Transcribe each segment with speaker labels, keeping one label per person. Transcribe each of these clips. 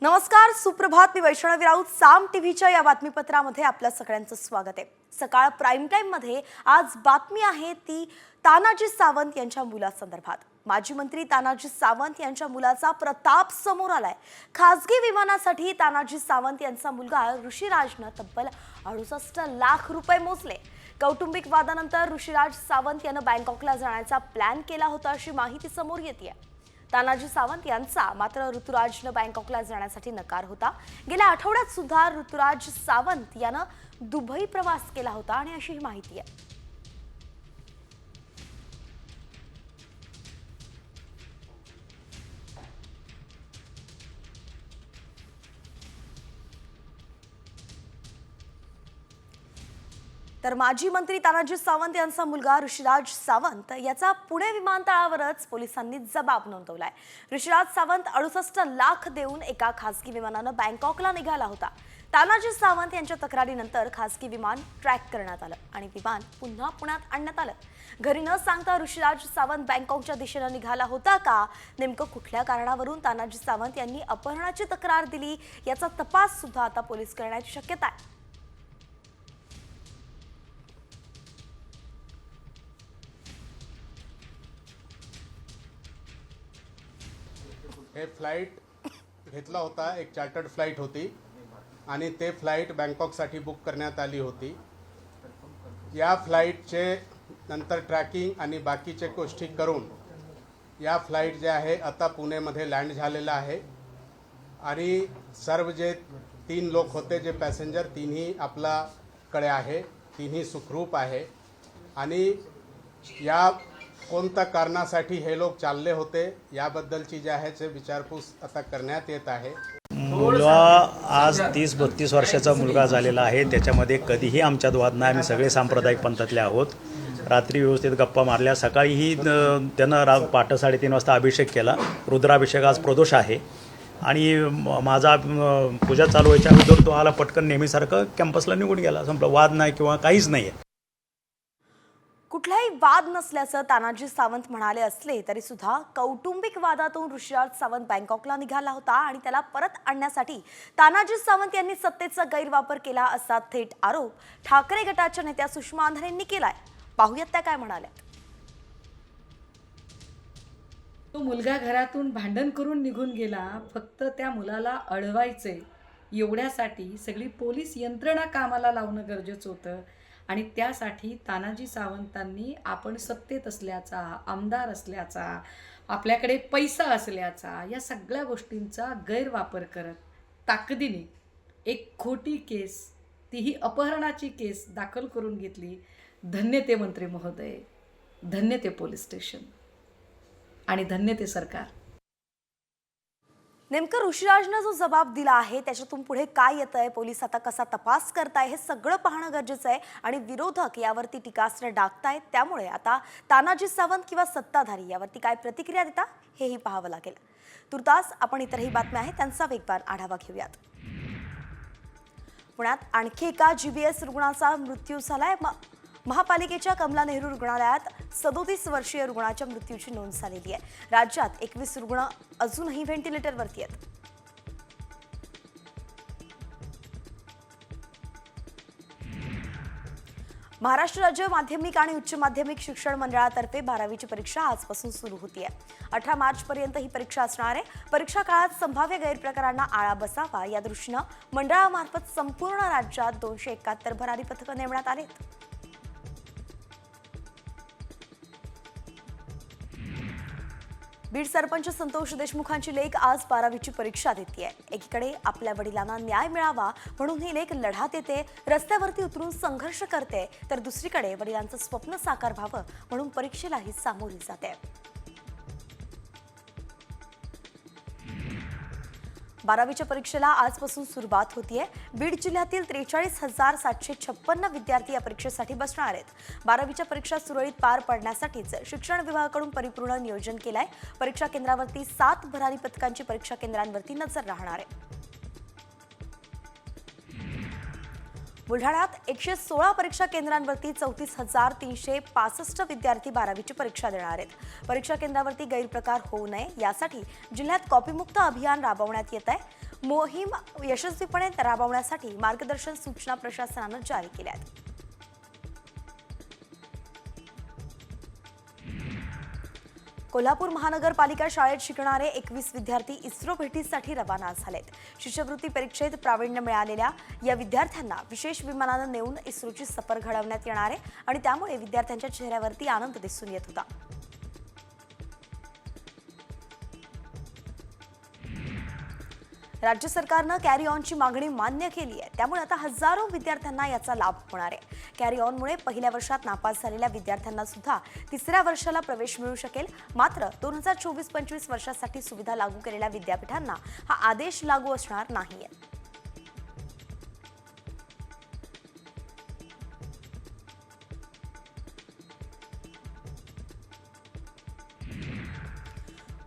Speaker 1: नमस्कार, सुप्रभात. मी वैष्णवी राऊत. साम टीव्हीच्या या बातमीपत्रामध्ये आपल्या सगळ्यांचं स्वागत आहे. सकाळ प्राईम टाइम मध्ये आज बातमी आहे ती तानाजी सावंत यांच्या मुलासंदर्भात. माजी मंत्री तानाजी सावंत यांच्या मुलाचा प्रताप समोर आलाय. खासगी विमानासाठी तानाजी सावंत यांचा मुलगा ऋषिराजनं तब्बल 68 लाख रुपये मोजले. कौटुंबिक वादानंतर ऋषिराज सावंत यानं बँकॉकला जाण्याचा प्लॅन केला होता अशी माहिती समोर येते. तानाजी सावंत यांचा मात्र ऋतुराजनं बँकॉकला जाण्यासाठी नकार होता. गेल्या आठवड्यात सुद्धा ऋतुराज सावंत यानं दुबई प्रवास केला होता आणि अशी ही माहिती आहे. तर माजी मंत्री तानाजी सावंत यांचा मुलगा ऋषिराज सावंत याचा पुणे विमानतळावरच पोलिसांनी जबाब नोंदवलाय. ऋषिराज सावंत 68 लाख देऊन एका खासगी विमानानं बँकॉकला निघाला होता. तानाजी सावंत यांच्या तक्रारीनंतर खासगी विमान ट्रॅक करण्यात आलं आणि विमान पुन्हा पुण्यात आणण्यात आलं. घरी न सांगता ऋषिराज सावंत बँकॉकच्या दिशेनं निघाला होता का? नेमकं कुठल्या कारणावरून तानाजी सावंत यांनी अपहरणाची तक्रार दिली याचा तपास सुद्धा आता पोलीस करण्याची शक्यता आहे.
Speaker 2: हे फ्लाइट घेतला होता, एक चार्टर्ड फ्लाइट होती आणि ते फ्लाइट बँकॉकसाठी बुक करण्यात आली होती. या फ्लाइटचे नंतर ट्रॅकिंग आणि बाकीचे गोष्टी करून या फ्लाइट जे आहे आता पुणेमध्ये लँड झालेला आहे आणि सर्व जे 3 लोक होते जे पॅसेंजर तिन्ही आपल्याकडे आहे, तिन्ही सुखरूप आहे आणि या कोणत्या कारणासाठी हे लोक चालले होते याबद्दलची जे आहे ते विचारपूस आता करण्यात येत आहे.
Speaker 3: मुलगा आज 30-32 वर्षाचा मुलगा झालेला आहे. त्याच्यामध्ये कधीही आमच्यात वाद नाही. आम्ही सगळे सांप्रदायिक पंथातले आहोत. रात्री व्यवस्थित गप्पा मारल्या. सकाळीही त्यानं पहाटे 3:30 वाजता अभिषेक केला. रुद्राभिषेक आज प्रदोष आहे आणि माझा पूजा चालू व्हायच्या अगोदर तो आला पटकन नेहमीसारखं कॅम्पसला निघून गेला. संपलं. वाद नाही किंवा काहीच नाही आहे.
Speaker 1: कुठलाही वाद नसल्याचं तानाजी सावंत म्हणाले असले तरी सुद्धा कौटुंबिक वादातून ऋषिराज सावंत बँकॉकला निघाला होता आणि त्याला परत आणण्यासाठी तानाजी सावंत यांनी सत्तेचा गैरवापर केला असा थेट आरोप ठाकरे गटाच्या नेत्या सुषमा अंधारेंनी केलाय. पाहूयात त्या काय म्हणाल्या.
Speaker 4: तो मुलगा घरातून भांडण करून निघून गेला. फक्त त्या मुलाला अडवायचे एवढ्यासाठी सगळी पोलीस यंत्रणा कामाला लावणं गरजेचं होतं आणि त्यासाठी तानाजी सावंतांनी आपण सत्तेत असल्याचा, आमदार असल्याचा, आपल्याकडे पैसा असल्याचा या सगळ्या गोष्टींचा गैरवापर करत ताकदीने एक खोटी केस, तीही अपहरणाची केस दाखल करून घेतली. धन्य ते मंत्री महोदय, धन्य ते पोलीस स्टेशन आणि धन्य ते सरकार.
Speaker 1: नेमकं ऋषिराजनं जो जबाब दिला आहे त्याच्यातून पुढे काय येतंय, पोलीस आता कसा तपास करताय हे सगळं पाहणं गरजेचं आहे आणि विरोधक यावरती टीकास्त्र डागतायत. त्यामुळे आता तानाजी सावंत किंवा सत्ताधारी यावरती काय प्रतिक्रिया देतात हेही पाहावं लागेल. तुर्तास आपण इतरही बातम्या आहेत त्यांचा वेगवान आढावा घेऊयात. पुण्यात आणखी एका GBS रुग्णाचा मृत्यू झालाय. महापालिकेच्या कमला नेहरू रुग्णालयात 37 वर्षीय रुग्णाच्या मृत्यूची नोंद झालेली आहे. राज्यात 21 रुग्ण अजूनही व्हेंटिलेटरवरती आहेत. महाराष्ट्र राज्य माध्यमिक आणि उच्च माध्यमिक शिक्षण मंडळातर्फे 12वीची परीक्षा आजपासून सुरू होतीये. 18 मार्चपर्यंत ही परीक्षा असणार आहे. परीक्षा काळात संभाव्य गैरप्रकारांना आळा बसावा या दृष्टीनं मंडळामार्फत संपूर्ण राज्यात 271 भरारी पथकं नेमण्यात आलीत. बीड सरपंच संतोष देशमुखांची लेक आज 12वीची परीक्षा देतेय. एकीकडे आपल्या वडिलांना न्याय मिळावा म्हणून ही लेक लढा देते, रस्त्यावरती उतरून संघर्ष करते, तर दुसरीकडे वडिलांचं स्वप्न साकार व्हावं म्हणून परीक्षेलाही सामोरी जाते. 12वीच्या परीक्षेला आजपासून सुरुवात होतीये. बीड जिल्ह्यातील 43,756 विद्यार्थी या परीक्षेसाठी बसणार आहेत. 12वीच्या परीक्षा सुरळीत पार पडण्यासाठीच शिक्षण विभागाकडून परिपूर्ण नियोजन केलंय. परीक्षा केंद्रावरती 7 भरारी पथकांची परीक्षा केंद्रांवरती नजर राहणार आहे. बुलढाण्यात 116 परीक्षा केंद्रांवरती 34,365 विद्यार्थी 12वीची परीक्षा देणार आहेत. परीक्षा केंद्रावरती गैरप्रकार होऊ नये यासाठी जिल्ह्यात कॉपीमुक्त अभियान राबवण्यात येत आहे. मोहीम यशस्वीपणे राबवण्यासाठी मार्गदर्शन सूचना प्रशासनानं जारी केल्या आहेत. कोल्हापूर महानगरपालिका शाळेत शिकणारे 21 विद्यार्थी इस्रो भेटीसाठी रवाना झालेत. शिष्यवृत्ती परीक्षेत प्रावीण्य मिळालेल्या या विद्यार्थ्यांना विशेष विमानानं नेऊन इस्रोची सफर घडवण्यात येणार आहे आणि त्यामुळे विद्यार्थ्यांच्या चेहऱ्यावरती आनंद दिसून येत होता. राज्य सरकारनं कॅरी ऑनची मागणी मान्य केली आहे. त्यामुळे आता हजारो विद्यार्थ्यांना याचा लाभ होणार आहे. कॅरी ऑनमुळे पहिल्या वर्षात नापास झालेल्या विद्यार्थ्यांना सुद्धा तिसऱ्या वर्षाला प्रवेश मिळू शकेल. मात्र 2024-25 वर्षासाठी सुविधा लागू केलेल्या विद्यापीठांना हा आदेश लागू असणार नाहीये.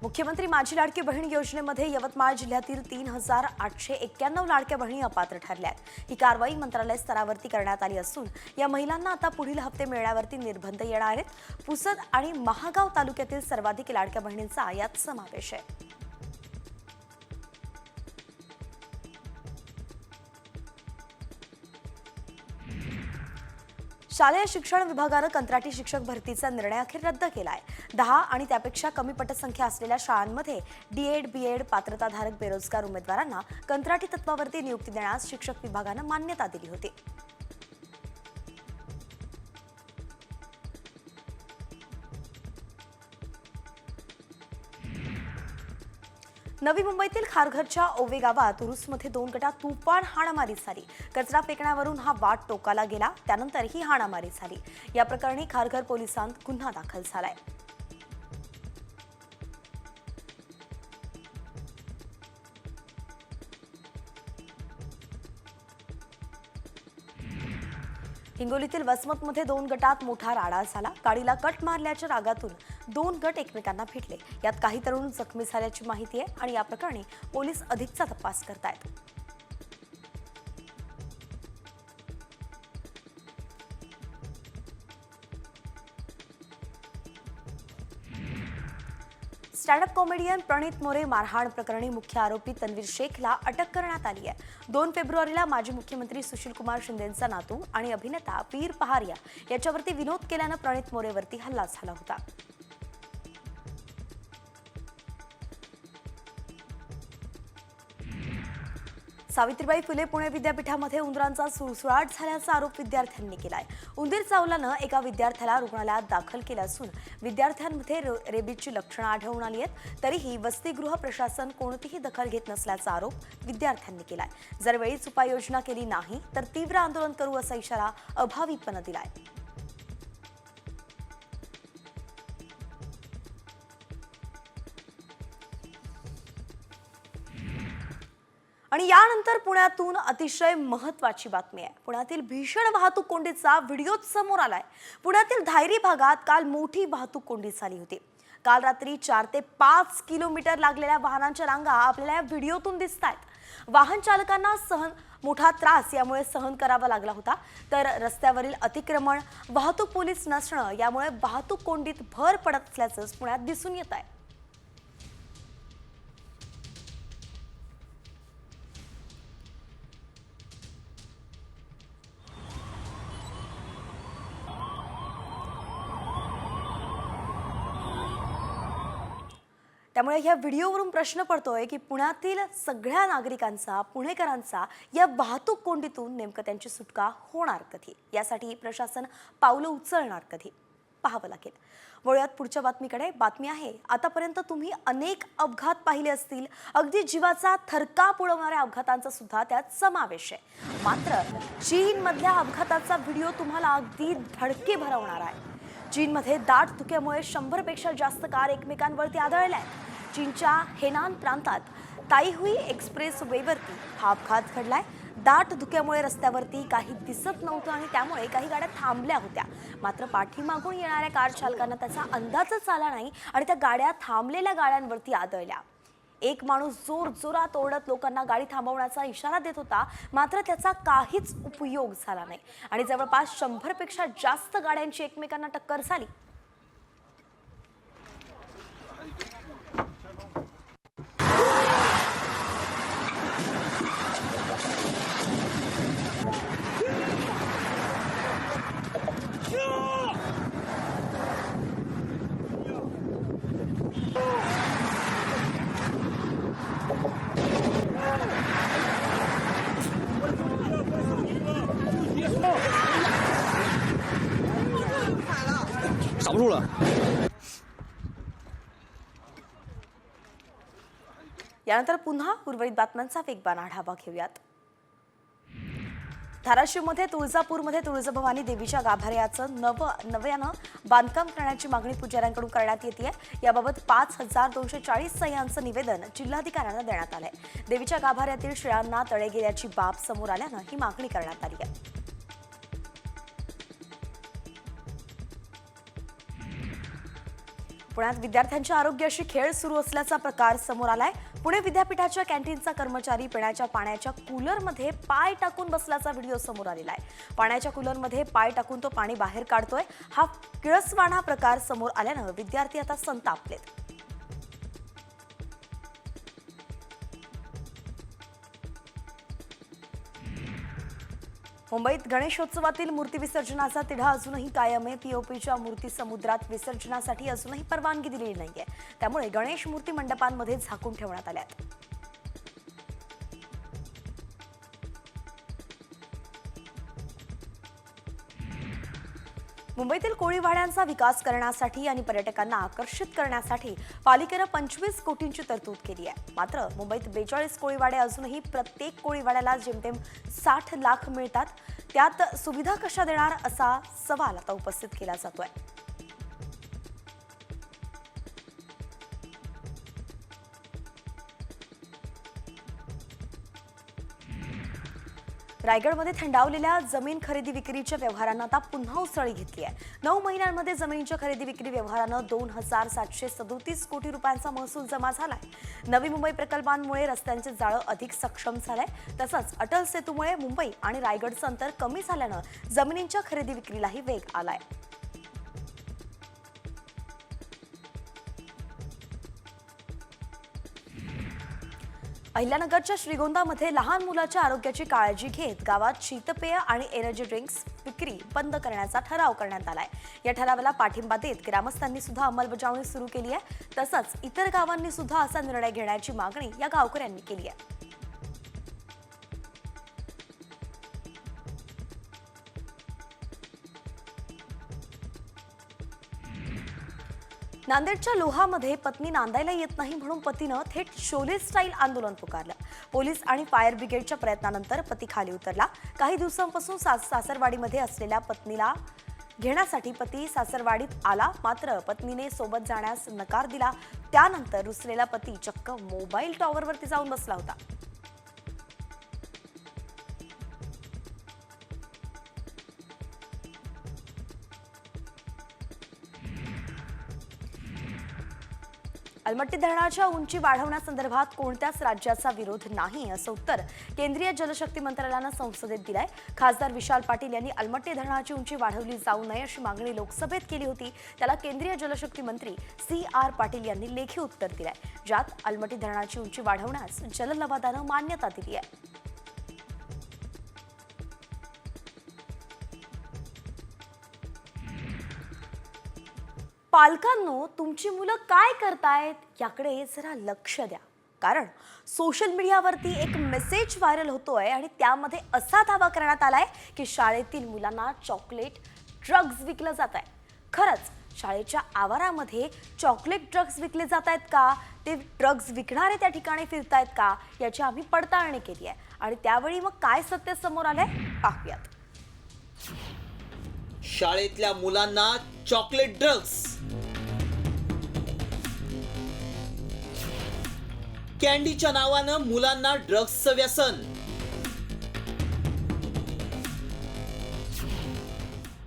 Speaker 1: मुख्यमंत्री माझी लाडकी बहीण योजनेमध्ये यवतमाळ जिल्ह्यातील 3,891 लाडक्या बहिणी अपात्र ठरल्या आहेत. ही कारवाई मंत्रालय स्तरावरती करण्यात आली असून या महिलांना आता पुढील हप्ते मिळण्यावरती निर्बंध येणार आहेत. पुसद आणि महागाव तालुक्यातील सर्वाधिक लाडक्या बहिणींचा यात समावेश आहे. शालेय शिक्षण विभागानं कंत्राटी शिक्षक भरतीचा निर्णय अखेर रद्द केलाय. 10 आणि त्यापेक्षा कमी पटसंख्या असलेल्या शाळांमध्ये डीएड, बीएड पात्रताधारक बेरोजगार उमेदवारांना कंत्राटी तत्वावरती नियुक्ती देण्यास शिक्षक विभागानं मान्यता दिली होती. नवी मुंबईतील खारघरच्या ओवे गावात उरुसमध्ये 2 गटात तुफान हाणामारी झाली. कचरा फेकण्यावरून हा वाद टोकाला गेला. त्यानंतर ही हाणामारी झाली. या प्रकरणी खारघर पोलिसांत गुन्हा दाखल झालाय. हिंगोलीतील वसमतमध्ये 2 गटात मोठा राडा झाला. गाडीला कट मारल्याच्या रागातून 2 गट एकमेकांना भिडले. यात काही तरुण जखमी झाल्याची माहिती आहे आणि या प्रकरणी पोलीस अधिकचा तपास करतायत. स्टँडअप कॉमेडियन प्रणित मोरे मारहाण प्रकरणी मुख्य आरोपी तन्वीर शेखला अटक करण्यात आली आहे. 2 फेब्रुवारीला माजी मुख्यमंत्री सुशीलकुमार शिंदेंचा नातू आणि अभिनेता वीर पहारिया याच्यावरती विनोद केल्यानं प्रणित मोरेवरती हल्ला झाला होता. सावित्रीबाई फुले पुणे विद्यापीठामध्ये उंदरांचा सुळसुळाट झाल्याचा आरोप विद्यार्थ्यांनी केलाय. उंदीर चावल्यानं एका विद्यार्थ्याला रुग्णालयात दाखल केलं असून विद्यार्थ्यांमध्ये रेबीजची लक्षणं आढळून आली आहेत. तरीही वसतिगृह प्रशासन कोणतीही दखल घेत नसल्याचा आरोप विद्यार्थ्यांनी केलाय. जर वेळीच उपाययोजना केली नाही तर तीव्र आंदोलन करू असा इशारा अभाविपनं दिलाय. आणि यानंतर पुण्यातून अतिशय महत्त्वाची बातमी आहे. पुण्यातील भीषण वाहतूक कोंडीचा व्हिडिओ समोर आलाय. पुण्यातील धायरी भागात काल मोठी वाहतूक कोंडी झाली होती. काल रात्री 4 ते 5 किलोमीटर लागलेल्या वाहनांच्या रांगा आपल्याला या व्हिडिओतून दिसतायत. वाहन चालकांना मोठा त्रास यामुळे सहन करावा लागला होता. तर रस्त्यावरील अतिक्रमण, वाहतूक पोलीस नसणं यामुळे वाहतूक कोंडीत भर पडत असल्याचं पुण्यात दिसून येत आहे. त्यामुळे या व्हिडिओवरून प्रश्न पडतोय की पुण्यातील सगळ्या नागरिकांचा, पुणेकरांचा या वाहतूक कोंडीतून नेमकं त्यांची सुटका होणार कधी, यासाठी प्रशासन पावलं उचलणार कधी, पाहावं लागेल. वळूयात पुढच्या बातमीकडे. बातमी आहे, आतापर्यंत तुम्ही अनेक अपघात पाहिले असतील. अगदी जीवाचा थरकाप उडवणाऱ्या अपघातांचा सुद्धा त्यात समावेश आहे. मात्र चीनमधल्या अपघाताचा व्हिडिओ तुम्हाला अगदी धडकी भरवणार आहे. चीनमध्ये दाट धुक्यामुळे 100 पेक्षा जास्त कार एकमेकांवरती आदळल्या आहेत. चीनच्या हेनान प्रांतात ताईहुई एक्सप्रेस वेवरती हा अपघात घडलाय. दाट धुक्यामुळे रस्त्यावरती काही दिसत नव्हतं आणि त्यामुळे काही गाड्या थांबल्या होत्या. मात्र पाठीमागून येणाऱ्या कार चालकांना त्याचा अंदाजच आला नाही आणि त्या गाड्या थांबलेल्या गाड्यांवरती आदळल्या. एक माणूस जोरात ओरडत लोकांना गाडी थांबवण्याचा इशारा देत होता. मात्र त्याचा काहीच उपयोग झाला नाही आणि जवळपास 100 पेक्षा जास्त गाड्यांची एकमेकांना टक्कर झाली.
Speaker 5: रुळा.
Speaker 1: यानंतर पुन्हा उर्वरित बातम्यांचा वेगवान आढावा घेऊयात. धाराशिवमध्ये तुळजापूरमध्ये तुळजाभवानी देवीच्या गाभाऱ्याचं नव्यानं बांधकाम करण्याची मागणी पुजाऱ्यांकडून करण्यात येते. याबाबत 5240 सह्यांचं निवेदन जिल्हाधिकाऱ्यांना देण्यात आलंय. देवीच्या गाभाऱ्यातील शिळांना तडे गेल्याची बाब समोर आल्यानं ही मागणी करण्यात आली आहे. पुण्यात विद्यार्थ्यांच्या आरोग्याशी खेळ सुरू असल्याचा प्रकार समोर आलाय. पुणे विद्यापीठाच्या कॅन्टीनचा कर्मचारी पिण्याच्या पाण्याच्या कूलरमध्ये पाय टाकून बसल्याचा व्हिडिओ समोर आलेला आहे. पाण्याच्या कूलरमध्ये पाय टाकून तो पाणी बाहेर काढतोय. हा किळसवाणा प्रकार समोर आल्यानं विद्यार्थी आता संतापलेत. मुंबईत गणेशोत्सवातील मूर्ती विसर्जनाचा तिढा अजूनही कायम आहे. पीओपीच्या मूर्ती समुद्रात विसर्जनासाठी अजूनही परवानगी दिलेली नाहीये. त्यामुळे गणेश मूर्ती मंडपांमध्ये झाकून ठेवण्यात आल्यात. मुंबईतील कोळीवाड्यांचा विकास करण्यासाठी आणि पर्यटकांना आकर्षित करण्यासाठी पालिकेनं 25 कोटींची तरतूद केली आहे. मात्र मुंबईत 42 कोळीवाडे अजूनही प्रत्येक कोळीवाड्याला जेमतेम 60 लाख मिळतात. त्यात सुविधा कशा देणार असा सवाल आता उपस्थित केला जातोय. रायगडमध्ये थंडावलेल्या जमीन खरेदी विक्रीच्या व्यवहारांना आता पुन्हा उसळी घेतली आहे. 9 महिन्यांमध्ये जमिनीच्या खरेदी विक्री व्यवहारानं 2737 कोटी रुपयांचा महसूल जमा झालाय. नवी मुंबई प्रकल्पांमुळे रस्त्यांचे जाळं अधिक सक्षम झालंय. तसंच अटल सेतूमुळे मुंबई आणि रायगडचं अंतर कमी झाल्यानं जमिनींच्या खरेदी विक्रीलाही वेग आलाय. अहिल्यानगरच्या श्रीगोंदामध्ये लहान मुलाच्या आरोग्याची काळजी घेत गावात शीतपेय आणि एनर्जी ड्रिंक्स विक्री बंद करण्याचा ठराव करण्यात आलाय. या ठरावाला पाठिंबा देत ग्रामस्थांनी सुद्धा अंमलबजावणी सुरू केली आहे. तसंच इतर गावांनी सुद्धा असा निर्णय घेण्याची मागणी या गावकऱ्यांनी केली आहे. नांदेडच्या लोहामध्ये पत्नी नांदायला येत नाही म्हणून पतीनं थेट शोले स्टाईल आंदोलन पुकारलं. पोलीस आणि फायर ब्रिगेडच्या प्रयत्नानंतर पती खाली उतरला. काही दिवसांपासून सासरवाडीमध्ये असलेल्या पत्नीला घेण्यासाठी पती सासरवाडीत आला. मात्र पत्नीने सोबत जाण्यास नकार दिला. त्यानंतर रुसलेला पती चक्क मोबाईल टॉवरवरती जाऊन बसला होता. अलमट्टी धरणाच्या उंची वाढवण्यासंदर्भात कोणत्याच राज्याचा विरोध नाही असं उत्तर केंद्रीय जलशक्ती मंत्रालयानं संसदेत दिलंय. खासदार विशाल पाटील यांनी अलमट्टी धरणाची उंची वाढवली जाऊ नये अशी मागणी लोकसभेत केली होती. त्याला केंद्रीय जलशक्ती मंत्री CR पाटील यांनी लेखी उत्तर दिलंय, ज्यात अलमट्टी धरणाची उंची वाढवण्यास जललवादानं मान्यता दिली आहे. पालकांनो, तुमची मुलं काय करतायत याकडे जरा लक्ष द्या. कारण सोशल मीडियावरती एक मेसेज व्हायरल होतोय आणि त्यामध्ये असा दावा करण्यात आलाय की शाळेतील मुलांना चॉकलेट ड्रग्ज विकलं जात आहे. खरंच शाळेच्या आवारामध्ये चॉकलेट ड्रग्ज विकले जात आहेत का, ते ड्रग्ज विकणारे त्या ठिकाणी फिरतायत का, याची आम्ही पडताळणी केली आहे. आणि त्यावेळी मग काय सत्य समोर आलंय पाहूयात.
Speaker 6: शाळेतल्या मुलांना चॉकलेट ड्रग्ज, कॅन्डीच्या नावानं मुलांना ड्रग्जचं व्यसन.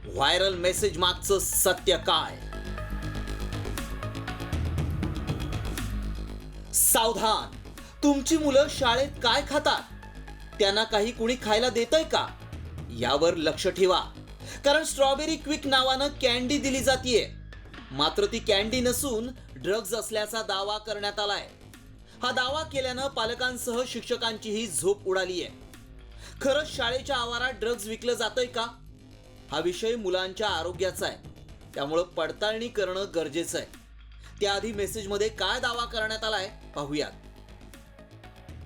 Speaker 6: व्हायरल मेसेज मागचं सत्य काय? सावधान, तुमची मुलं शाळेत काय खातात, त्यांना काही कुणी खायला देतंय का, यावर लक्ष ठेवा. कारण स्ट्रॉबेरी क्विक नावानं कॅन्डी दिली जातीये. मात्र ती कॅन्डी नसून ड्रग्ज असल्याचा दावा करण्यात आलाय. हा दावा केल्यानं पालकांसह शिक्षकांचीही झोप उडालीये. खरंच शाळेच्या आवारात ड्रग्ज विकलं जातंय का? हा विषय मुलांच्या आरोग्याचा आहे, त्यामुळं पडताळणी करणं गरजेचं आहे. त्याआधी मेसेजमध्ये काय दावा करण्यात आलाय पाहूयात.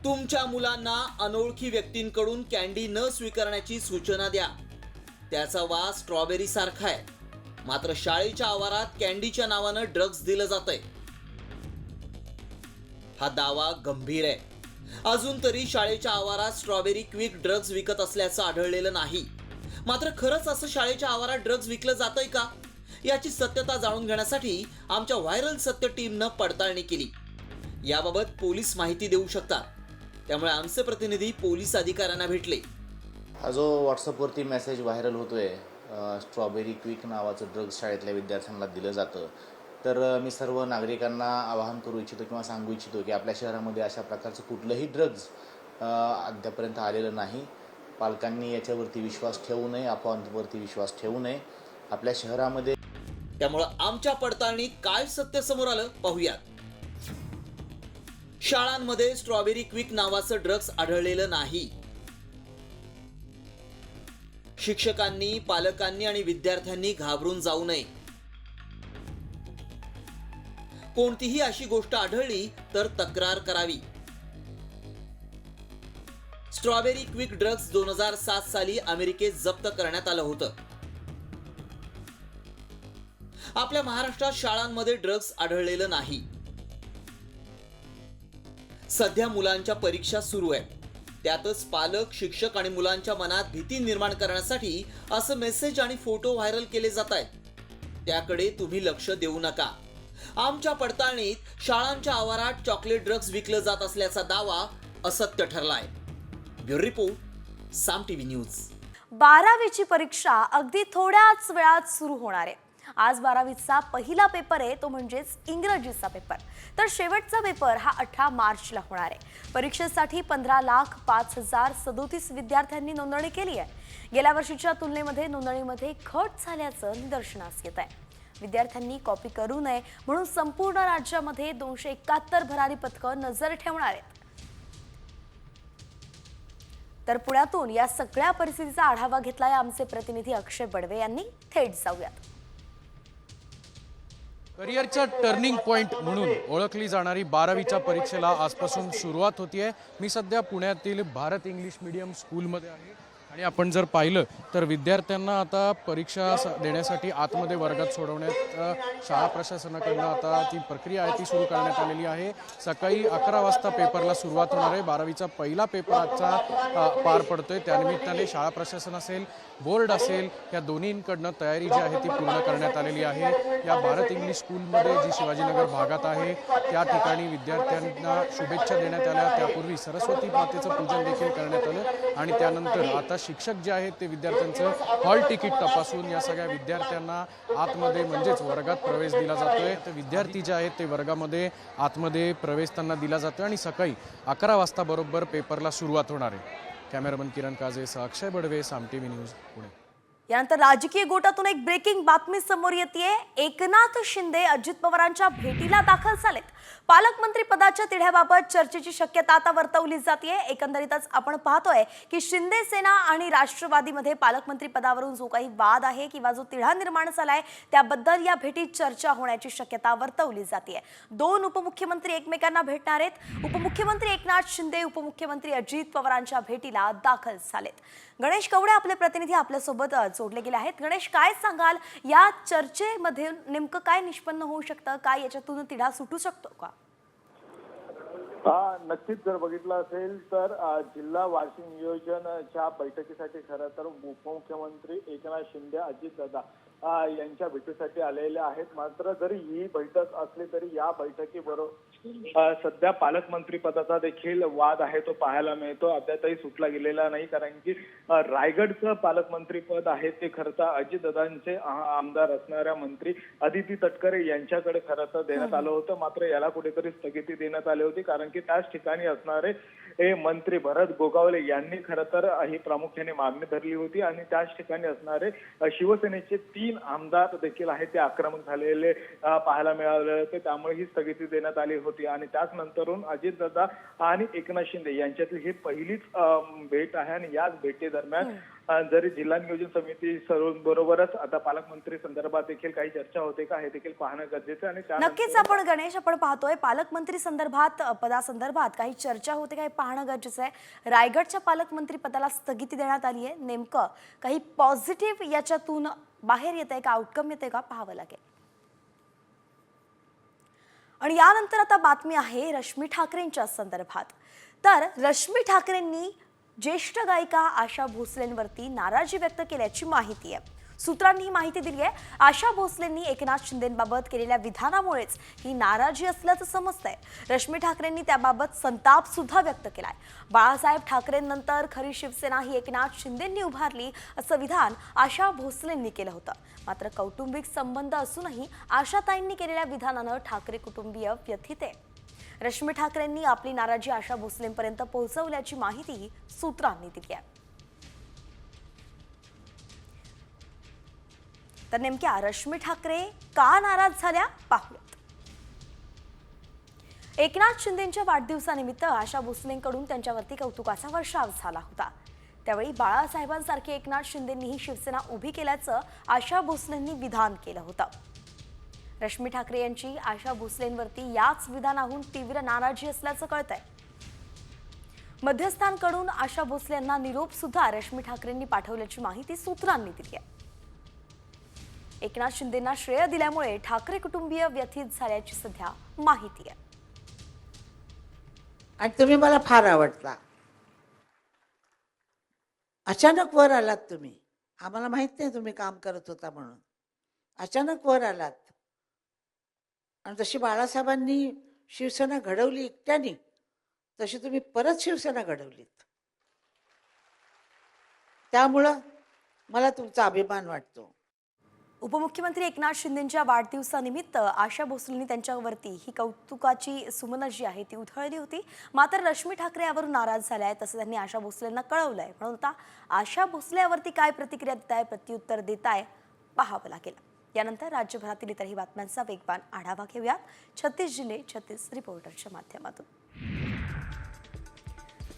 Speaker 6: तुमच्या मुलांना अनोळखी व्यक्तींकडून कॅन्डी न स्वीकारण्याची सूचना द्या. त्याचा वास स्ट्रॉबेरी सारखा आहे मात्र शाळेच्या आवारात कॅन्डीच्या नावानं ड्रग्ज दिलं जातंय. हा दावा गंभीर आहे. अजून तरी शाळेच्या आवारात स्ट्रॉबेरी क्विक ड्रग्ज विकत असल्याचं आढळलेलं नाही. मात्र खरंच असं शाळेच्या आवारात ड्रग्ज विकलं जातंय का, याची सत्यता जाणून घेण्यासाठी आमच्या व्हायरल सत्य टीमनं पडताळणी केली. याबाबत पोलीस माहिती देऊ शकतात, त्यामुळे आमचे प्रतिनिधी पोलीस अधिकाऱ्यांना भेटले.
Speaker 5: हा जो व्हॉट्सअपवरती मेसेज व्हायरल होतोय, स्ट्रॉबेरी क्विक नावाचं ड्रग्ज शाळेतल्या विद्यार्थ्यांना दिलं जातं, तर मी सर्व नागरिकांना आवाहन करू इच्छितो किंवा सांगू इच्छितो की आपल्या शहरामध्ये अशा प्रकारचं कुठलंही ड्रग्ज अद्यापर्यंत आलेलं नाही. पालकांनी याच्यावरती विश्वास ठेवू नये, अफवांवरती विश्वास ठेवू नये. आपल्या शहरामध्ये
Speaker 6: त्यामुळं आमच्या पडताळणीत काय सत्य समोर आलं पाहूयात. शाळांमध्ये स्ट्रॉबेरी क्विक नावाचं ड्रग्ज आढळलेलं नाही. शिक्षकांनी, पालकांनी आणि विद्यार्थ्यांनी घाबरून जाऊ नये. कोणतीही अशी गोष्ट आढळली तर तक्रार करावी. स्ट्रॉबेरी क्विक ड्रग्ज 2007 साली अमेरिकेत जप्त करण्यात आलं होतं. आपल्या महाराष्ट्रात शाळांमध्ये ड्रग्ज आढळलेलं नाही. सध्या मुलांच्या परीक्षा सुरू आहेत. त्यातच पालक, शिक्षक आणि मुलांच्या मनात भीती निर्माण करण्यासाठी असं मेसेज आणि फोटो व्हायरल केले जात आहेत. त्याकडे तुम्ही लक्ष देऊ नका. आमच्या पडताळणीत शाळांच्या आवारात चॉकलेट ड्रग्ज विकलं जात असल्याचा दावा असत्य ठरलाय. ब्युरो रिपोर्ट, साम टीव्ही न्यूज.
Speaker 1: 12वीची परीक्षा अगदी थोड्याच वेळात सुरू होणार आहे. आज 12वीचा पहिला पेपर आहे, तो म्हणजेच इंग्रजीचा पेपर. तर शेवटचा पेपर हा 18 मार्चला होणार आहे. परीक्षेसाठी 15,05,037 विद्यार्थ्यांनी नोंदणी केली आहे. गेल्या वर्षीच्या तुलनेमध्ये नोंदणीमध्ये घट झाल्याचं निदर्शनास येत आहे. विद्यार्थ्यांनी कॉपी करू नये म्हणून संपूर्ण राज्यामध्ये 271 भरारी पथकं नजर ठेवणार आहेत. तर पुण्यातून या सगळ्या परिस्थितीचा आढावा घेतलाय आमचे प्रतिनिधी अक्षय बडवे यांनी. थेट जाऊयात.
Speaker 7: करिअरचा टर्निंग पॉइंट म्हणून ओळखली जाणारी 12वीच्या परीक्षेला आजपासून सुरुवात होतीये. मी सध्या पुण्यातील भारत इंग्लिश मीडियम स्कूलमध्ये आहे आणि आपण जर पाहिलं तर विद्यार्थ्यांना आता परीक्षा देण्यासाठी आतमध्ये वर्गात सोडवण्यात शाळा प्रशासनाकडनं आता ती प्रक्रिया आहे ती सुरू करण्यात आलेली आहे. सकाळी 11 वाजता पेपरला सुरुवात होणार आहे. 12वीचा पहिला पेपर आजचा पार पडतोय. त्यानिमित्ताने शाळा प्रशासन असेल, बोर्ड असेल, या दोन्हींकडनं तयारी जी आहे ती पूर्ण करण्यात आलेली आहे. या भारत इंग्लिश स्कूलमध्ये जी शिवाजीनगर भागात आहे त्या ठिकाणी विद्यार्थ्यांना शुभेच्छा देण्यात आल्या. त्यापूर्वी सरस्वती मातेचं पूजन देखील करण्यात आलं आणि त्यानंतर आता शिक्षक जे आहेत ते विद्यार्थ्यांचं हॉल तिकीट तपासून या सगळ्या विद्यार्थ्यांना आतमध्ये म्हणजेच वर्गात प्रवेश दिला जातोय. तर विद्यार्थी जे आहेत ते वर्गामध्ये आतमध्ये प्रवेश त्यांना दिला जातोय आणि सकाळी 11 वाजता बरोबर पेपरला सुरुवात होणार आहे. कॅमेरामन किरण काजेसह अक्षय बडवे, साम टीव्ही न्यूज, पुणे.
Speaker 1: यानंतर राजकीय गोटातून एक ब्रेकिंग बातमी समोर येते. एकनाथ शिंदे अजित पवारांच्या भेटीला दाखल झालेत. पालकमंत्री पदाच्या तिढ्याबाबत चर्चेची शक्यता आता वर्तवली जाते. एकंदरीतच आपण पाहतोय की शिंदे सेना आणि राष्ट्रवादीमध्ये पालकमंत्री पदावरून जो काही वाद आहे किंवा जो तिढा निर्माण झालाय त्याबद्दल या भेटीत चर्चा होण्याची शक्यता वर्तवली जाते. 2 उपमुख्यमंत्री एकमेकांना भेटणार आहेत. उपमुख्यमंत्री एकनाथ शिंदे उपमुख्यमंत्री अजित पवारांच्या भेटीला दाखल झालेत. गणेश कवडे आपले प्रतिनिधी आपल्यासोबत जोडले गेले आहेत. गणेश, काय सांगाल, या चर्चेमध्ये नेमकं काय निष्पन्न होऊ शकतं? काय याच्यातून तिढा सुटू शकतो का?
Speaker 8: नक्कीच जर बघितलं असेल तर जिल्हा वार्षिक नियोजनच्या बैठकीसाठी खरं तर उपमुख्यमंत्री एकनाथ शिंदे, अजितदादा यांच्या भेटीसाठी आलेले आहेत. मात्र जरी ही बैठक असली तरी या बैठकीबरोबर सध्या पालकमंत्री पदाचा देखील वाद आहे तो पाहायला मिळतो. अद्यापही सुटला गेलेला नाही, कारण की रायगडचं पालकमंत्री पद आहे ते खरं तर अजितदादांचे आमदार असणाऱ्या मंत्री अदिती तटकरे यांच्याकडे खरं तर देण्यात आलं होतं. मात्र याला कुठेतरी स्थगिती देण्यात आली होती, कारण की त्याच ठिकाणी असणारे मंत्री भरत गोगावले यांनी खरं तर ही प्रामुख्याने मागणी धरली होती आणि त्याच ठिकाणी असणारे शिवसेनेचे 3 आमदार देखील आहेत ते आक्रमक झालेले पाहायला मिळाले होते. त्यामुळे ही स्थगिती देण्यात आली होती आणि त्याच नंतरून अजितदादा आणि एकनाथ शिंदे यांच्यातील ही पहिलीच भेट आहे आणि याच भेटीदरम्यान जरी जिल्हा नियोजन समिती बरोबरच आता पालकमंत्री संदर्भात देखील काही चर्चा होते का हे देखील पाहणं गरजेचं आणि
Speaker 1: नक्कीच आपण गणेश आपण पाहतोय पालकमंत्री संदर्भात पदासंदर्भात काही चर्चा होते काही पाहणं गरजेचं आहे. रायगडच्या पालकमंत्री पदाला स्थगिती देण्यात आली आहे. नेमकं काही पॉझिटिव्ह याच्यातून बाहेर येतंय का, आउटकम येतंय का पाहावं लागेल. आणि यानंतर आता बातमी आहे रश्मी ठाकरेंच्या संदर्भात. तर रश्मी ठाकरेंनी ज्येष्ठ गायिका आशा भोसलेंवरती नाराजी व्यक्त केल्याची माहिती आहे. सूत्रांनी ही माहिती दिली आहे. आशा भोसलेंनी एकनाथ शिंदेंबाबत केलेल्या विधानामुळेच ही नाराजी असल्याचं समजतंय. रश्मी ठाकरेंनी त्याबाबत संताप सुद्धा व्यक्त केलाय. बाळासाहेब ठाकरेंनंतर खरी शिवसेना ही एकनाथ शिंदेंनी उभारली असं विधान आशा भोसलेंनी केलं होतं. मात्र कौटुंबिक संबंध असूनही आशाताईंनी केलेल्या विधानानं ठाकरे कुटुंबीय व्यथित आहे. रश्मी ठाकरेंनी आपली नाराजी आशा भोसलेंपर्यंत पोहोचवल्याची माहिती सूत्रांनी दिली आहे. तर नेमक्या रश्मी ठाकरे का नाराज झाल्या पाहूयात. एकनाथ शिंदेंच्या वाढदिवसानिमित्त आशा भोसलेंकडून त्यांच्यावरती कौतुकाचा वर्षाव झाला होता. त्यावेळी बाळासाहेबांसारखे एकनाथ शिंदेंनीही शिवसेना उभी केल्याचं आशा भोसलेंनी विधान केलं होतं. रश्मी ठाकरे यांची आशा भोसलेंवरती याच विधानाहून तीव्र नाराजी असल्याचं कळतंय. मध्यस्थांकडून आशा भोसलेंना निरोप सुद्धा रश्मी ठाकरेंनी पाठवल्याची माहिती सूत्रांनी दिली आहे. एकनाथ शिंदेंना श्रेय दिल्यामुळे ठाकरे कुटुंबीय व्यथित झाल्याची सध्या माहिती आहे.
Speaker 9: आणि तुम्ही मला फार आवडता. अचानक वर आलात तुम्ही. आम्हाला माहित नाही तुम्ही काम करत होता म्हणून. अचानक वर आलात. आणि जशी बाळासाहेबांनी शिवसेना घडवली एकट्याने, तशी तुम्ही परत शिवसेना घडवलीत. त्यामुळं मला तुमचा अभिमान वाटतो.
Speaker 1: उपमुख्यमंत्री एकनाथ शिंदेंच्या वाढदिवसानिमित्त आशा भोसलेंनी त्यांच्यावरती ही कौतुकाची सुमनं जी आहे ती उधळली होती. मात्र रश्मी ठाकरे यावरून नाराज झाल्या आहेत असं त्यांनी आशा भोसलेंना कळवलंय. म्हणून आता आशा भोसले यावरती काय प्रतिक्रिया देताय, प्रत्युत्तर देताय पाहावं लागेल. यानंतर राज्यभरातील इतरही बातम्यांचा वेगवान आढावा घेऊयात 36 जिल्हे 36 रिपोर्टरच्या माध्यमातून.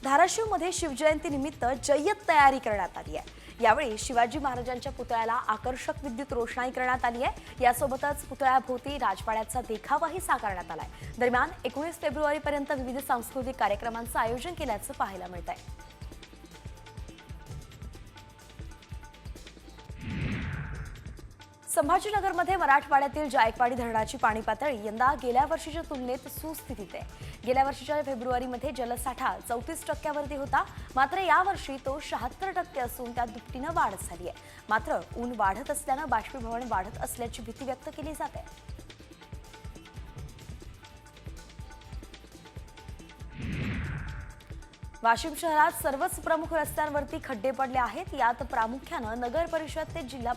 Speaker 1: धाराशिवमध्ये शिवजयंतीनिमित्त जय्यत तयारी करण्यात आली आहे. यावेळी शिवाजी महाराजांच्या पुतळ्याला आकर्षक विद्युत रोषणाई करण्यात आली आहे. यासोबतच पुतळ्याभोवती राजवाड्याचा देखावाही साकारण्यात आलाय. दरम्यान 19 फेब्रुवारीपर्यंत विविध सांस्कृतिक कार्यक्रमांचं आयोजन केल्याचं पाहायला मिळत आहे. संभाजीनगरमध्ये मराठवाड्यातील जायकवाडी धरणाची पाणी पातळी यंदा गेल्या वर्षीच्या तुलनेत सुस्थितीत आहे. गेल्या वर्षीच्या फेब्रुवारीमध्ये जलसाठा 34% होता. मात्र यावर्षी तो 76% असून त्यात दुपटीनं वाढ झाली आहे. मात्र ऊन वाढत असल्यानं बाष्पीभवन वाढत असल्याची भीती व्यक्त केली जाते. वाशिम शहरात सर्वच प्रमुख रस्त्यांवरती खड्डे पडले आहेत. यात प्रामुख्यानं नगर परिषद ते जिल्हा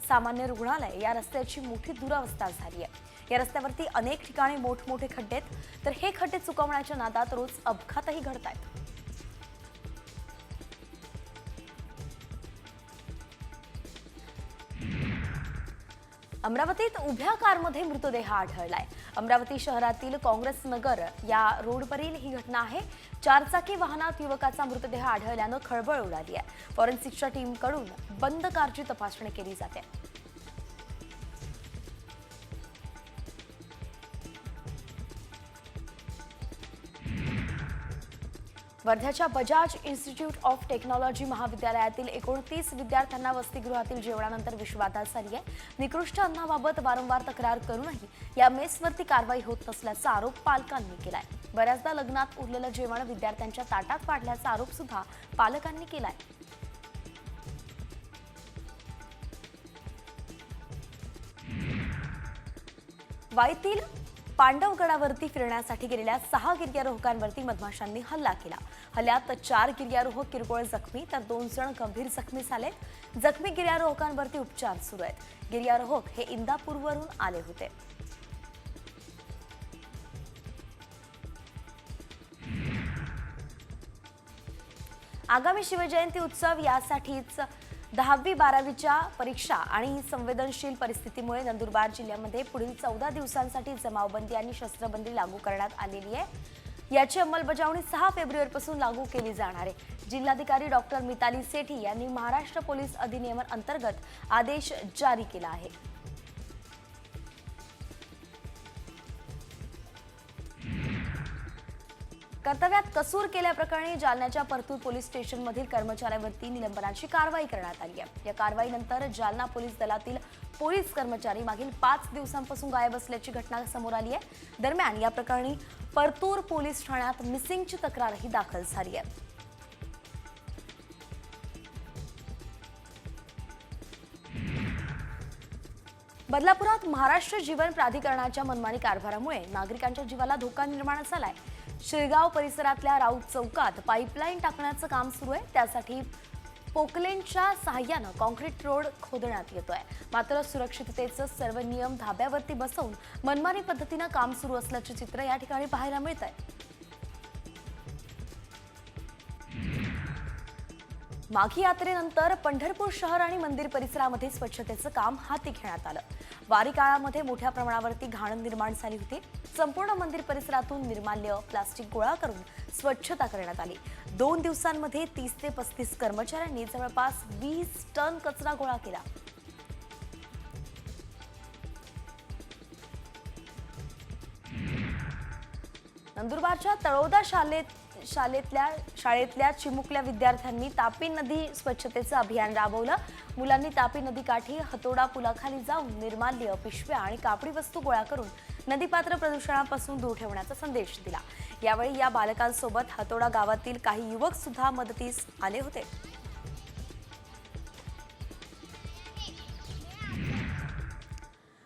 Speaker 1: सामान्य रुग्णालय या रस्त्याची मोठी दुरावस्था झाली आहे. या रस्त्यावरती अनेक ठिकाणी मोठमोठे खड्डे आहेत. तर हे खड्डे चुकवण्याच्या नादात रोज अपघातही घडत आहेत. अमरावतीत उभ्या कारमध्ये मृतदेह आढळलाय. अमरावती शहरातील काँग्रेस नगर या रोडवरील ही घटना आहे. चारचाकी वाहनात युवकाचा मृतदेह आढळल्यानं खळबळ उडाली आहे. फॉरेन्सिकच्या टीमकडून बंद कारची तपासणी केली जाते. वर्ध्याच्या बजाज इन्स्टिट्यूट ऑफ टेक्नॉलॉजी महाविद्यालयातील 29 विद्यार्थ्यांना वसतिगृहातील जेवणानंतर विषबाधा झाली आहे. निकृष्ट अन्नाबाबत वारंवार तक्रार करूनही या मेसवरती कारवाई होत नसल्याचा आरोप पालकांनी केलाय. बऱ्याचदा लग्नात उरलेलं जेवण विद्यार्थ्यांच्या ताटात वाढल्याचा आरोप सुद्धा पालकांनी केलाय. वाईतील पांडवगडावरती फिरण्यासाठी गेलेल्या 6 गिर्यारोहकांवरती मधमाशांनी हल्ला केला. हल्ल्यात 4 गिर्यारोहक किरकोळ जखमी तर 2 जण गंभीर जखमी झालेत. जखमी गिर्यारोहकांवरती उपचार सुरू आहेत. गिर्यारोहक हे इंदापूरवरून आले होते. आगामी शिवजयंती उत्सव यासाठीच 10वी 12वीच्या परीक्षा आणि संवेदनशील परिस्थितीमुळे नंदुरबार जिल्ह्यामध्ये पुढील 14 दिवसांसाठी जमावबंदी आणि शस्त्रबंदी लागू करण्यात आलेली आहे. याची अंमलबजावणी 6 फेब्रुवारीपासून लागू केली जाणार आहे. जिल्हाधिकारी डॉक्टर मिताली सेठी यांनी महाराष्ट्र पोलीस अधिनियम अंतर्गत आदेश जारी केला आहे. कर्तव्यात कसूर केल्याप्रकरणी जालन्याच्या परतूर पोलीस स्टेशनमधील कर्मचाऱ्यावरती निलंबनाची कारवाई करण्यात आली आहे. या कारवाईनंतर जालना पोलीस दलातील पोलीस कर्मचारी मागील 5 दिवसांपासून गायब असल्याची घटना समोर आली आहे. दरम्यान या प्रकरणी परतूर पोलीस ठाण्यात मिसिंगची तक्रारही दाखल झाली आहे. बदलापुरात महाराष्ट्र जीवन प्राधिकरणाच्या मनमानी कारभारामुळे नागरिकांच्या जीवाला धोका निर्माण झालाय. शिरगाव परिसरातल्या राऊत चौकात पाईपलाईन टाकण्याचं काम सुरू आहे. त्यासाठी पोकलेनच्या सहाय्यानं कॉन्क्रीट रोड खोदण्यात येतोय. मात्र सुरक्षिततेचं सर्व नियम धाब्यावरती बसवून मनमानी पद्धतीनं काम सुरू असल्याचे चित्र या ठिकाणी पाहायला मिळत आहे. माघी यात्रेनंतर पंढरपूर शहर आणि मंदिर परिसरामध्ये स्वच्छतेचं काम हाती घेण्यात आलं. वारी काळामध्ये मोठ्या प्रमाणावरती घाण निर्माण झाली होती. संपूर्ण मंदिर परिसरातून निर्माल्य, प्लास्टिक गोळा करून स्वच्छता करण्यात आली. 2 दिवसांमध्ये 30 ते 35 कर्मचाऱ्यांनी जवळपास 20 टन कचरा गोळा केला. नंदुरबारच्या तळोदा शाळेतल्या चिमुकल्या विद्यार्थ्यांनी तापी नदी स्वच्छतेचं अभियान राबवलं. मुलांनी तापी नदीकाठी हतोडा पुलाखाली जाऊन निर्माल्य, पिशव्या आणि कापडी वस्तू गोळा करून नदीपात्र प्रदूषणापासून दूर ठेवण्याचा संदेश दिला. यावेळी या बालकांसोबत हतोडा गावातील काही युवक सुद्धा मदतीस आले होते.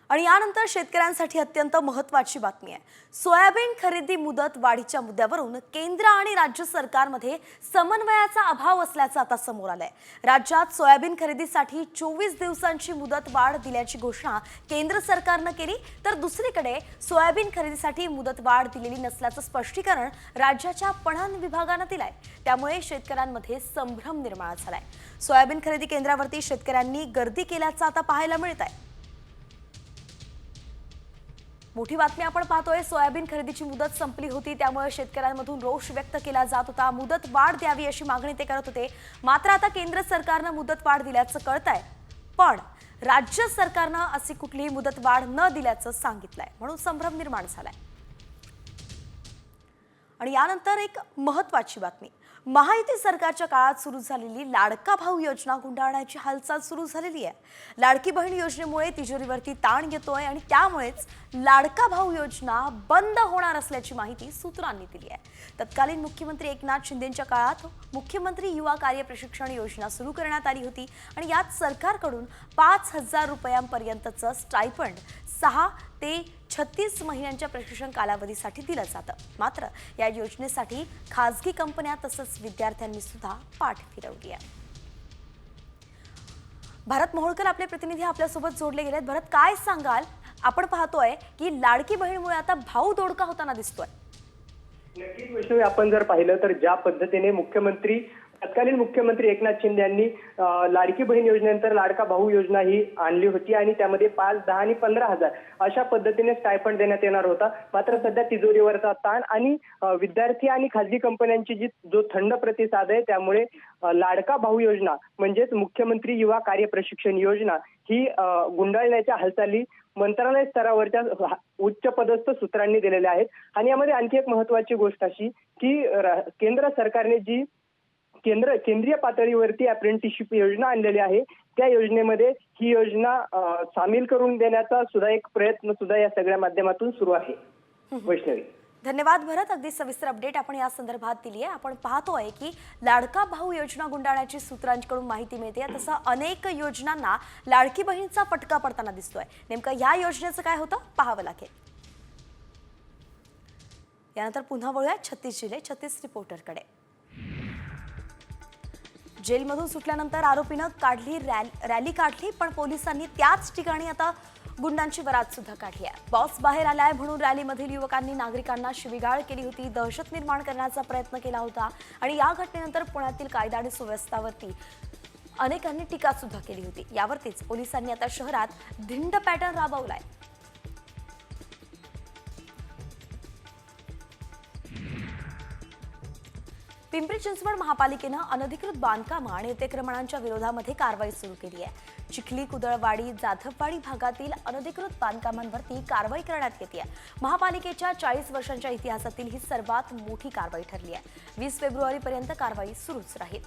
Speaker 1: आणि यानंतर शेतकऱ्यांसाठी अत्यंत महत्त्वाची बातमी आहे. सोयाबीन खरेदी मुदत वाढीच्या मुद्द्यावरून केंद्र आणि राज्य सरकारमध्ये समन्वयाचा अभाव असल्याचं आता समोर आलंय. राज्यात सोयाबीन खरेदीसाठी 24 दिवसांची मुदत वाढ दिल्याची घोषणा केंद्र सरकारनं केली, तर दुसरीकडे सोयाबीन खरेदीसाठी मुदत वाढ दिलेली नसल्याचं स्पष्टीकरण राज्याच्या पणन विभागानं दिलंय. त्यामुळे शेतकऱ्यांमध्ये संभ्रम निर्माण झालाय. सोयाबीन खरेदी केंद्रावरती शेतकऱ्यांनी गर्दी केल्याचं आता पाहायला मिळत आहे. मोठी बातमी आपण पाहतोय. सोयाबीन खरेदीची मुदत संपली होती, त्यामुळे शेतकऱ्यांमधून रोष व्यक्त केला जात होता. मुदत वाढ द्यावी अशी मागणी ते करत होते. मात्र आता केंद्र सरकारनं मुदत वाढ दिल्याचं कळतंय, पण राज्य सरकारनं अशी कुठलीही मुदत वाढ न दिल्याचं सांगितलंय, म्हणून संभ्रम निर्माण झालाय. आणि यानंतर एक महत्त्वाची बातमी. महायुती सरकारच्या काळात सुरू झालेली लाडका भाऊ योजना गुंडाळण्याची हालचाल सुरू झालेली आहे. लाडकी बहीण योजनेमुळे तिजोरीवरती ताण येतोय आणि त्यामुळेच लाडका भाऊ योजना बंद होणार असल्याची माहिती सूत्रांनी दिली आहे. तत्कालीन मुख्यमंत्री एकनाथ शिंदेंच्या काळात मुख्यमंत्री युवा कार्य प्रशिक्षण योजना सुरू करण्यात आली होती आणि यात सरकारकडून 5,000 रुपयांपर्यंतचं स्टायफंड 6 ते 36 महिन्यांच्या प्रशिक्षण कालावधीसाठी दिलं जातं. मात्र या योजनेसाठी खासगी कंपन्या तसंच विद्यार्थ्यांनी सुद्धा पाठ फिरवली आहे. भरत मोहोळकर आपले प्रतिनिधी आपल्यासोबत जोडले गेलेत. भरत, काय सांगाल? आपण पाहतोय की लाडकी बहीणमुळे आता भाऊ दोडका होताना दिसतोय.
Speaker 10: नक्कीच वैष्णवी, आपण जर पाहिलं तर ज्या पद्धतीने तत्कालीन मुख्यमंत्री एकनाथ शिंदे यांनी लाडकी बहीण योजनेनंतर लाडका भाऊ योजना ही आणली होती आणि त्यामध्ये 5, 10 आणि 15,000 अशा पद्धतीने स्टायफंड देण्यात येणार होता. मात्र सध्या तिजोरीवरचा ताण आणि विद्यार्थी आणि खासगी कंपन्यांची जो थंड प्रतिसाद आहे, त्यामुळे लाडका भाऊ योजना म्हणजेच मुख्यमंत्री युवा कार्य प्रशिक्षण योजना ही गुंडाळण्याच्या हालचाली मंत्रालय स्तरावरच्या उच्च पदस्थ सूत्रांनी दिलेल्या आहेत. आणि यामध्ये आणखी एक महत्वाची गोष्ट अशी की केंद्र सरकारने जी केंद्रीय पातळीवरती अप्रेंटिसशिप योजना आणलेली आहे, त्या योजनेमध्ये ही योजना सामील करून देण्याचा सुद्धा एक प्रयत्न सुद्धा या सगळ्या माध्यमातून सुरू आहे. वैष्णवी,
Speaker 1: धन्यवाद भरत. अगदी सविस्तर अपडेट आपण या संदर्भात दिली आहे. आपण पाहतोय की लाडका भाऊ योजना गुंडाळण्याची सूत्रांकडून माहिती मिळते. तसं अनेक योजनांना लाडकी बहीणचा फटका पडताना दिसतोय. नेमकं या योजनेचं काय होतं पाहावं लागेल. यानंतर पुन्हा वळूया 36 रिपोर्टरकडे. जेलमधून सुटल्यानंतर आरोपीनं रॅली काढली, पण पोलिसांनी त्याच ठिकाणी आता गुंडांची वरात सुद्धा काढली आहे. बॉस बाहेर आलाय म्हणून रॅलीमधील युवकांनी नागरिकांना शिवीगाळ केली होती, दहशत निर्माण करण्याचा प्रयत्न केला होता आणि या घटनेनंतर पुण्यातील कायदा आणि सुव्यवस्थेवरती अनेकांनी टीका सुद्धा केली होती. यावरतीच पोलिसांनी आता शहरात धिंड पॅटर्न राबवलाय. पिंपरी चिंचवड महापालिकेनं अनधिकृत बांधकामं आणि अतिक्रमणांच्या विरोधामध्ये कारवाई सुरू केली आहे. चिखली, कुदळवाडी, जाधववाडी भागातील अनधिकृत बांधकामांवरती कारवाई करण्यात येते. महापालिकेच्या 40 वर्षांच्या इतिहासातील ही सर्वात मोठी कारवाई ठरली आहे. 20 फेब्रुवारीपर्यंत कारवाई सुरूच राहील.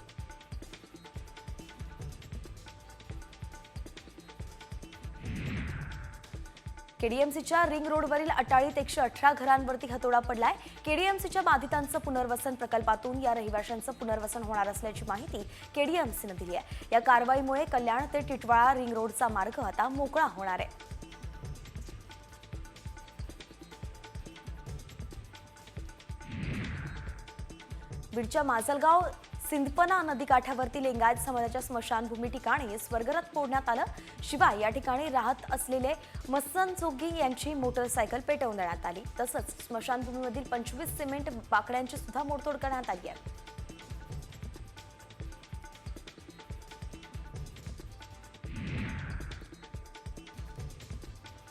Speaker 1: केडीएमसीच्या रिंग रोडवरील अटाळीत 118 घरांवरती हतोडा पडलाय. केडीएमसीच्या बाधितांचं पुनर्वसन प्रकल्पातून या रहिवाशांचं पुनर्वसन होणार असल्याची माहिती केडीएमसीनं दिली आहे. या कारवाईमुळे कल्याण ते टिटवाळा रिंग रोडचा मार्ग आता मोकळा होणार आहे. बीडच्या माजलगाव सिंदपना नदीकाठावरती लिंगायत समाजाच्या स्मशानभूमी ठिकाणी स्वर्गरथ फोडण्यात आलं. शिवाय या ठिकाणी राहत असलेले मस्सन जोगी यांची मोटरसायकल पेटवून देण्यात आली. तसंच स्मशानभूमीमधील 25 सिमेंट बाकड्यांची सुद्धा मोडतोड करण्यात आली आहे.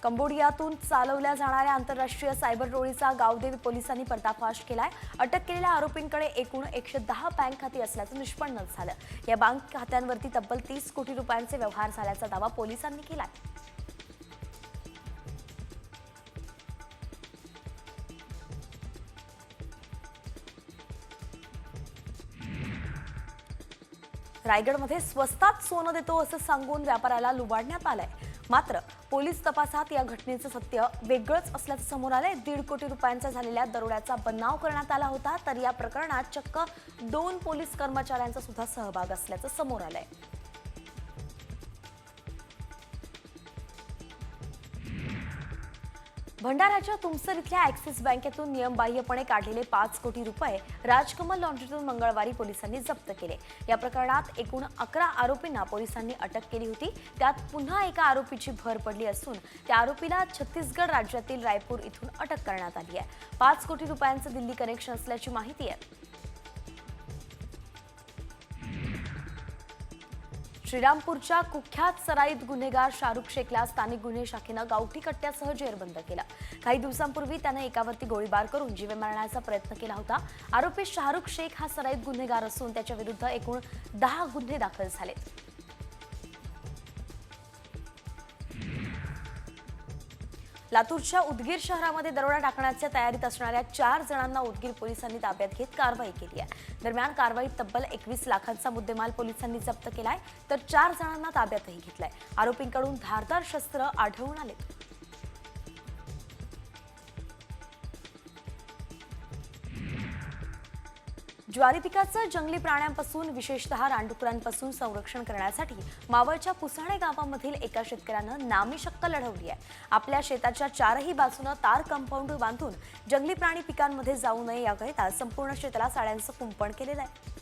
Speaker 1: कंबोडियातून चालवल्या जाणाऱ्या आंतरराष्ट्रीय सायबर टोळीचा गावदेवी पोलिसांनी पर्दाफाश केलाय. अटक केलेल्या आरोपींकडे एकूण 110 बँक खाती असल्याचं निष्पन्न झालं. या बँक खात्यांवरती तब्बल 30 कोटी रुपयांचे व्यवहार झाल्याचा दावा पोलिसांनी केलाय. रायगडमध्ये स्वस्तात सोनं देतो असं सांगून व्यापाऱ्याला लुबाडण्यात आलंय. मात्र पोलीस तपासात या घटनेचं सत्य वेगळंच असल्याचं समोर आलंय. 1.5 कोटी रुपयांचा झालेल्या दरोड्याचा बनाव करण्यात आला होता. तर या प्रकरणात चक्क 2 पोलीस कर्मचाऱ्यांचा सुद्धा सहभाग असल्याचं समोर आलंय. भंडाऱ्याच्या तुमसर इथल्या ऍक्सिस बँकेतून नियमबाह्यपणे काढलेले 5 कोटी रुपये राजकमल लॉन्ड्रीतून मंगळवारी पोलिसांनी जप्त केले. या प्रकरणात एकूण 11 आरोपींना पोलिसांनी अटक केली होती. त्यात पुन्हा एका आरोपीची भर पडली असून त्या आरोपीला छत्तीसगड राज्यातील रायपूर इथून अटक करण्यात आली आहे. 5 कोटी रुपयांचं दिल्ली कनेक्शन असल्याची माहिती आहे. श्रीरामपूरच्या कुख्यात सराईत गुन्हेगार शाहरुख शेखला स्थानिक गुन्हे शाखेनं गावठी कट्ट्यासह जेरबंद केलं. काही दिवसांपूर्वी त्यानं एकावरती गोळीबार करून जीवे मारण्याचा प्रयत्न केला होता. आरोपी शाहरुख शेख हा सराईत गुन्हेगार असून त्याच्या विरुद्ध एकूण 10 गुन्हे दाखल झालेत. लातूरच्या उदगीर शहरामध्ये दरोडा टाकण्याच्या तयारीत असणाऱ्या 4 जणांना उदगीर पोलिसांनी ताब्यात घेत कारवाई केली आहे. दरम्यान कारवाईत तब्बल 21 लाखांचा मुद्देमाल पोलिसांनी जप्त केलाय. तर 4 जणांना ताब्यातही घेतलाय. आरोपींकडून धारदार शस्त्र आढळून आले. ज्वारी पिकाचं जंगली प्राण्यांपासून विशेषतः रानडुकरांपासून संरक्षण करण्यासाठी मावळच्या पुसाणे गावामधील एका शेतकऱ्यानं नामी शक्कल लढवली आहे. आपल्या शेताच्या 4ही बाजूनं तार कंपाऊंड बांधून जंगली प्राणी पिकांमध्ये जाऊ नये याकरिता संपूर्ण शेताला साड्यांचं कुंपण केलेलं आहे.